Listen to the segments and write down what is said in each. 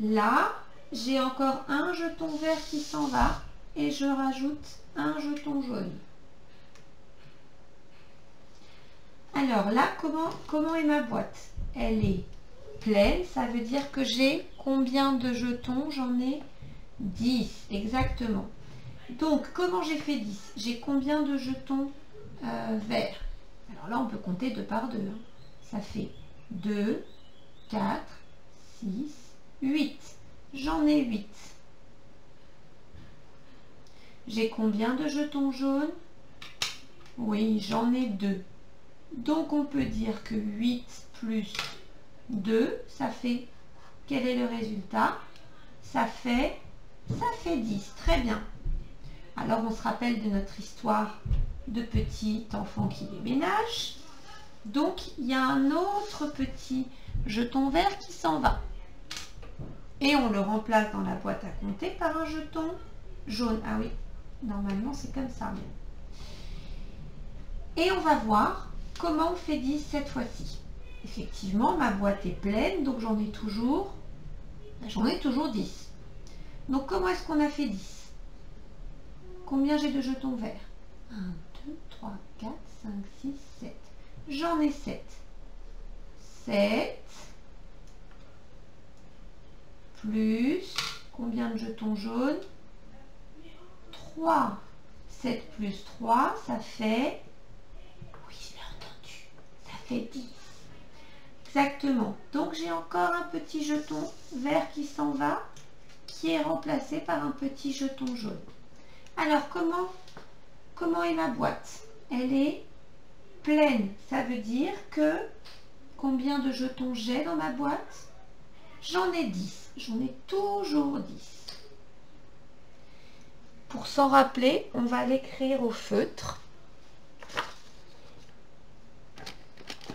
Là, j'ai encore un jeton vert qui s'en va et je rajoute un jeton jaune. Alors là, comment est ma boîte? Elle est pleine, ça veut dire que j'ai combien de jetons? J'en ai 10, exactement. Donc, comment j'ai fait 10? J'ai combien de jetons verts? Alors là, on peut compter 2 par 2. Hein. Ça fait 2, 4, 6, 8. J'en ai 8. J'ai combien de jetons jaunes? Oui, j'en ai 2. Donc, on peut dire que 8 plus 2, ça fait... Quel est le résultat? Ça fait 10. Très bien. Alors, on se rappelle de notre histoire de petit enfant qui déménage. Donc, il y a un autre petit jeton vert qui s'en va. Et on le remplace dans la boîte à compter par un jeton jaune. Ah oui, normalement, c'est comme ça. Et on va voir comment on fait 10 cette fois-ci. Effectivement, ma boîte est pleine, donc j'en ai toujours 10. Donc, comment est-ce qu'on a fait 10? Combien j'ai de jetons verts? 1, 2, 3, 4, 5, 6, 7. J'en ai 7. 7 plus combien de jetons jaunes? 3. 7 plus 3, ça fait... Oui, je l'ai entendu. Ça fait 10. Exactement. Donc, j'ai encore un petit jeton vert qui s'en va, qui est remplacé par un petit jeton jaune. Alors, comment est ma boîte? Elle est pleine. Ça veut dire que combien de jetons j'ai dans ma boîte? J'en ai 10. J'en ai toujours 10. Pour s'en rappeler, on va l'écrire au feutre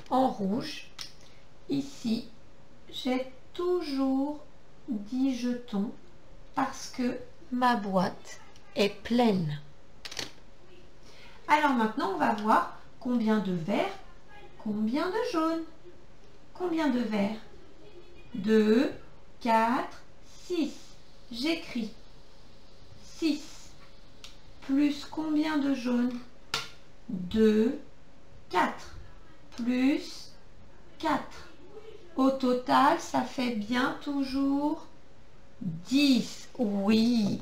en rouge. Ici, j'ai toujours 10 jetons parce que ma boîte est pleine. Alors maintenant, on va voir combien de verts, combien de jaunes. Combien de verts? 2, 4, 6. J'écris 6. Plus combien de jaunes? 2, 4. Plus 4. Au total, ça fait bien toujours 10. Oui.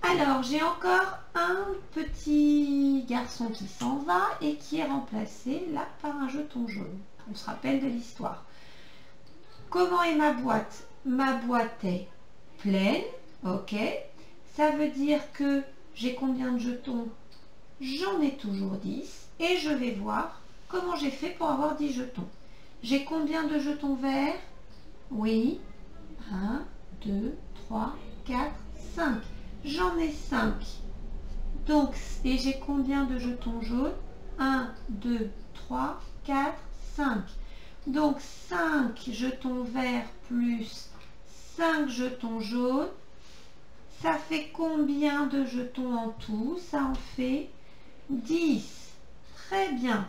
Alors, j'ai encore un petit garçon qui s'en va et qui est remplacé là par un jeton jaune. On se rappelle de l'histoire. Comment est ma boîte? Ma boîte est pleine. Ok. Ça veut dire que j'ai combien de jetons? J'en ai toujours 10. Et je vais voir comment j'ai fait pour avoir 10 jetons. J'ai combien de jetons verts? Oui. 1, 2, 3, 4, 5. J'en ai 5. Donc, et j'ai combien de jetons jaunes? 1, 2, 3, 4, 5. Donc, 5 jetons verts plus 5 jetons jaunes. Ça fait combien de jetons en tout? Ça en fait 10. Très bien.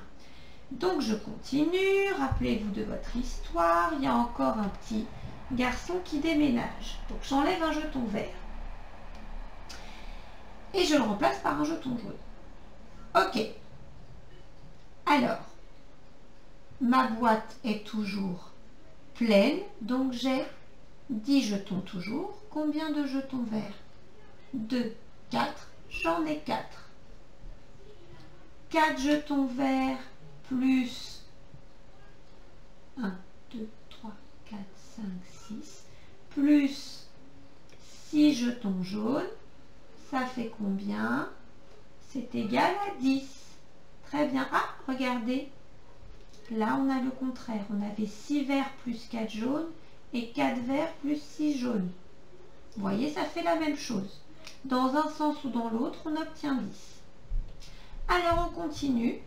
Donc, je continue. Rappelez-vous de votre histoire. Il y a encore un petit garçon qui déménage. Donc, j'enlève un jeton vert. Et je le remplace par un jeton jaune. Ok. Alors, ma boîte est toujours pleine. Donc, j'ai 10 jetons toujours. Combien de jetons verts? 2, 4. J'en ai 4. 4 jetons verts plus 1, 2, 3, 4, 5, 6 plus 6 jetons jaunes. Ça fait combien? C'est égal à 10. Très bien. Ah, regardez. Là, on a le contraire. On avait 6 verts plus 4 jaunes et 4 verts plus 6 jaunes. Vous voyez, ça fait la même chose. Dans un sens ou dans l'autre, on obtient 10. Alors, on continue.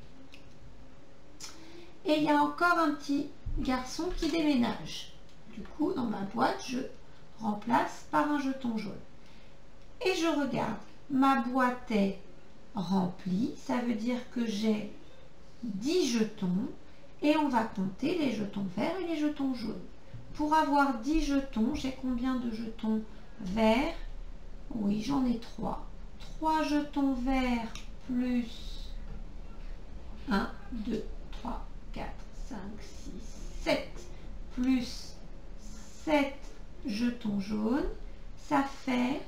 Et il y a encore un petit garçon qui déménage. Du coup, dans ma boîte, je remplace par un jeton jaune. Et je regarde. Ma boîte est remplie. Ça veut dire que j'ai 10 jetons. Et on va compter les jetons verts et les jetons jaunes. Pour avoir 10 jetons, j'ai combien de jetons verts? Oui, j'en ai 3. 3 jetons verts plus 1, 2, 3, 4, 5, 6, 7 plus 7 jetons jaunes, ça fait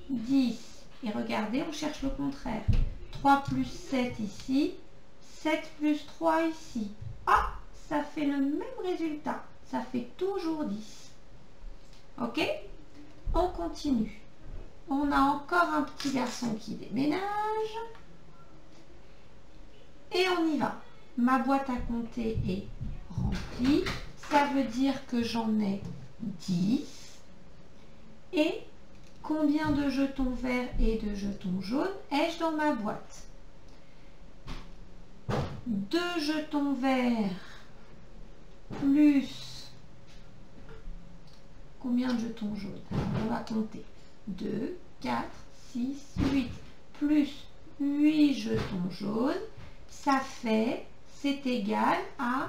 10. Et regardez, on cherche le contraire. 3 plus 7 ici, 7 plus 3 ici. Ah, ça fait le même résultat. Ça fait toujours 10. Ok? On continue. On a encore un petit garçon qui déménage. Et on y va. Ma boîte à compter est remplie. Ça veut dire que j'en ai 10. Et combien de jetons verts et de jetons jaunes ai-je dans ma boîte? 2 jetons verts plus combien de jetons jaunes? On va compter. 2, 4, 6, 8 plus 8 jetons jaunes. Ça fait, c'est égal à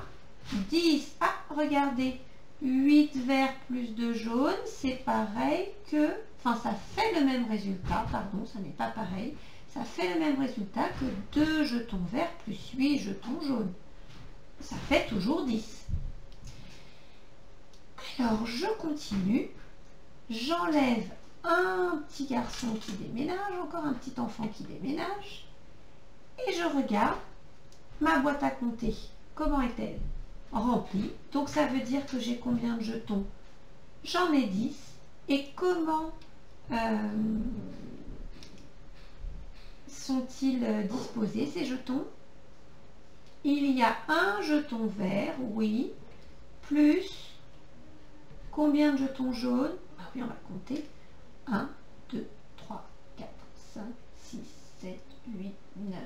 10. Ah, regardez, 8 verts plus 2 jaunes, c'est pareil que, enfin ça fait le même résultat, pardon, ça n'est pas pareil, ça fait le même résultat que 2 jetons verts plus 8 jetons jaunes. Ça fait toujours 10. Alors, je continue, j'enlève un petit garçon qui déménage, encore un petit enfant qui déménage, et je regarde ma boîte à compter. Comment est-elle? Remplie. Donc ça veut dire que j'ai combien de jetons? J'en ai 10. Et comment sont-ils disposés ces jetons? Il y a un jeton vert, oui, plus combien de jetons jaunes? Ah oui, on va compter. 1, 2, 3, 4, 5, 6, 7, 8, 9.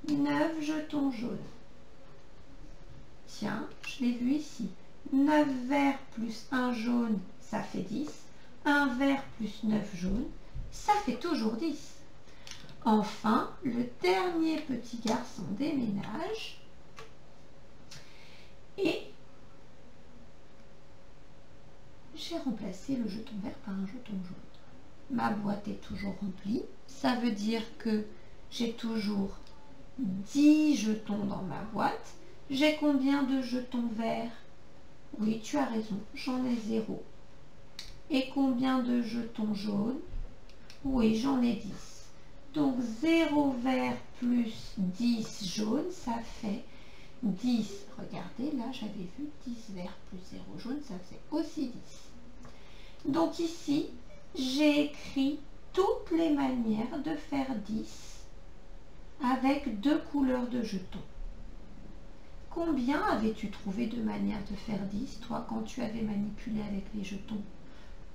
9 jetons jaunes. Tiens, je l'ai vu ici. 9 verts plus 1 jaune, ça fait 10. 1 vert plus 9 jaunes, ça fait toujours 10. Enfin, le dernier petit garçon déménage. Et j'ai remplacé le jeton vert par un jeton jaune. Ma boîte est toujours remplie. Ça veut dire que j'ai toujours 10 jetons dans ma boîte. J'ai combien de jetons verts? Oui, tu as raison, j'en ai 0. Et combien de jetons jaunes? Oui, j'en ai 10. Donc 0 vert plus 10 jaunes, ça fait 10. Regardez, là j'avais vu 10 vert plus 0 jaune, ça fait aussi 10. Donc ici, j'ai écrit toutes les manières de faire 10 avec 2 couleurs de jetons. Combien avais-tu trouvé de manières de faire 10, toi, quand tu avais manipulé avec les jetons?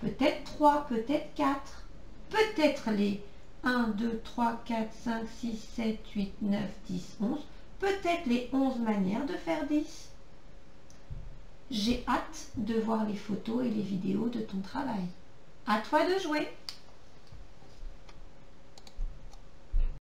Peut-être 3, peut-être 4, peut-être les 1, 2, 3, 4, 5, 6, 7, 8, 9, 10, 11, peut-être les 11 manières de faire 10. J'ai hâte de voir les photos et les vidéos de ton travail. À toi de jouer!